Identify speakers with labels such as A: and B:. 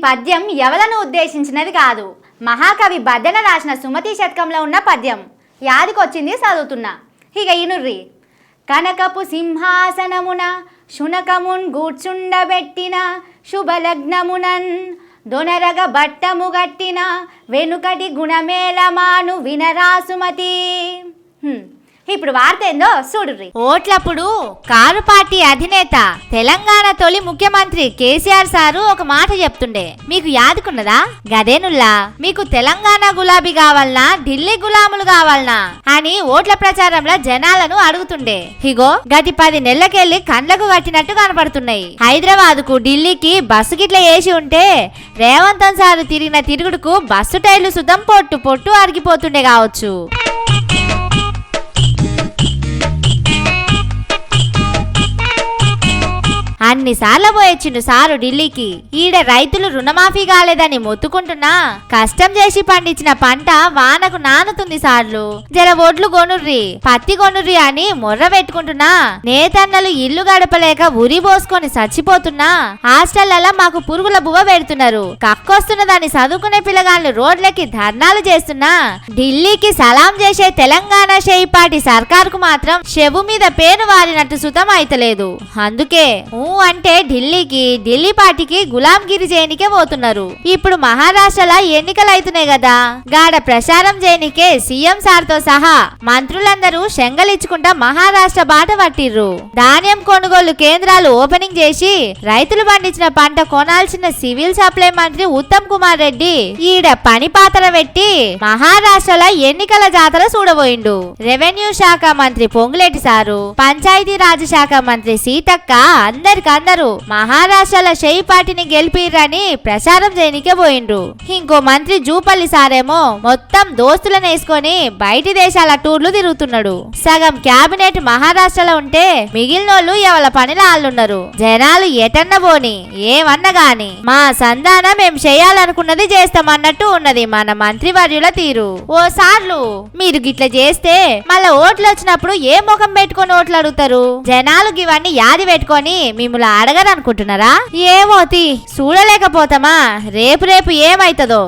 A: పద్యం ఎవలను ఉద్దేశించినది కాదు, మహాకవి బద్దెన రాసిన సుమతి శతకంలో ఉన్న పద్యం. యాదికొచ్చింది చదువుతున్నా. ఇక ఇనుర్రి. కనకపు సింహాసనమున శునకమున్ గూర్చుండబెట్టిన శుభలగ్నమునన్ దొనరగ బట్టము గట్టిన వెనుకటి గుణమేళమాను వినరా సుమతి. ఇప్పుడు వార్త ఏందో చూడుర్రి. ఓట్లప్పుడు కారు పార్టీ అధినేత తెలంగాణ తొలి ముఖ్యమంత్రి కేసీఆర్ సారు ఒక మాట చెప్తుండే, మీకు యాదుకున్నదా? గదేనుల్లా, మీకు తెలంగాణ గులాబీ కావాలనా ఢిల్లీ గులాములు కావాలనా అని ఓట్ల ప్రచారంలో జనాలను అడుగుతుండే. ఇగో గతి 10 నెలలకెళ్లి కండ్లకు కట్టినట్టు కనపడుతున్నాయి. హైదరాబాద్ కు ఢిల్లీకి బస్సు గిట్ల వేసి ఉంటే రేవంత్ సారు తిరిగిన తిరుగుడుకు బస్సు టైర్లు సుతం పొట్టు పొట్టు అరిగిపోతుండే కావచ్చు. అన్నిసార్లు పోయొచ్చిండు సారు ఢిల్లీకి. ఈడ రైతులు రుణమాఫీ కాలేదని మొత్తుకుంటున్నా కష్టం చేసి పండించిన పంట వానకు నానుతుంది సార్లు, జర ఒడ్లు కొనుర్రి పత్తి కొనుర్రి అని మొర్ర పెట్టుకుంటున్నా. నేతన్నలు ఇల్లు గడపలేక ఉరి పోసుకొని చచ్చిపోతున్నా. హాస్టళ్లలో మాకు పురుగుల బువ్వ పెడుతున్నారు. కక్కొస్తున్నదాన్ని చదువుకునే పిల్లగాళ్ళు రోడ్లకి ధర్నాలు చేస్తున్నా. ఢిల్లీకి సలాం చేసే తెలంగాణ షేయిపాటి సర్కారుకు మాత్రం చెవు మీద పేరు వారినట్టు సుతం అయితలేదు. అందుకే అంటే ఢిల్లీ పార్టీకి గులాంగిరి చేయనికే పోతున్నారు. ఇప్పుడు మహారాష్ట్రలో ఎన్నికలు అవుతున్నాయి కదా, గాడ ప్రచారం చేయనికే సీఎం సార్ తో సహా మంత్రులందరూ శంగలిచ్చుకుంటా మహారాష్ట్ర బాట పట్టిర్రు. ధాన్యం కొనుగోలు కేంద్రాలు ఓపెనింగ్ చేసి రైతులు పండించిన పంట కొనాల్సిన సివిల్ సప్లై మంత్రి ఉత్తమ్ కుమార్ రెడ్డి ఈడ పని పాత్ర పెట్టి మహారాష్ట్రలో ఎన్నికల జాతర చూడబోయిండు. రెవెన్యూ శాఖ మంత్రి పొంగులేటి సారు, పంచాయతీ రాజ్ శాఖ మంత్రి సీతక్క అందరూ మహారాష్ట్రలో షేయి పార్టీని గెలిపిరని ప్రచారం చేయనికే పోయిండ్రు. ఇంకో మంత్రి జూపల్లి సారేమో మొత్తం దోస్తులను వేసుకొని బయటి దేశాల టూర్లు తిరుగుతున్నాడు. సగం క్యాబినెట్ మహారాష్ట్రలో ఉంటే మిగిలినోళ్ళు ఎవల పనిలో ఆళ్ళున్నారు. జనాలు ఎటన్న పోని ఏమన్నా గాని మా సంధానం మేం చేయాలనుకున్నది చేస్తామన్నట్టు ఉన్నది మన మంత్రివర్యుల తీరు. ఓ సార్లు మీరు గిట్ల చేస్తే మళ్ళా ఓట్లు వచ్చినప్పుడు ఏ ముఖం పెట్టుకొని ఓట్లు అడుగుతారు? జనాలు ఇవన్నీ యాది పెట్టుకొని మిమ్మల్ని అడగరనుకుంటున్నారా? ఏమోతి చూడలేకపోతామా, రేపు ఏమైతుందో.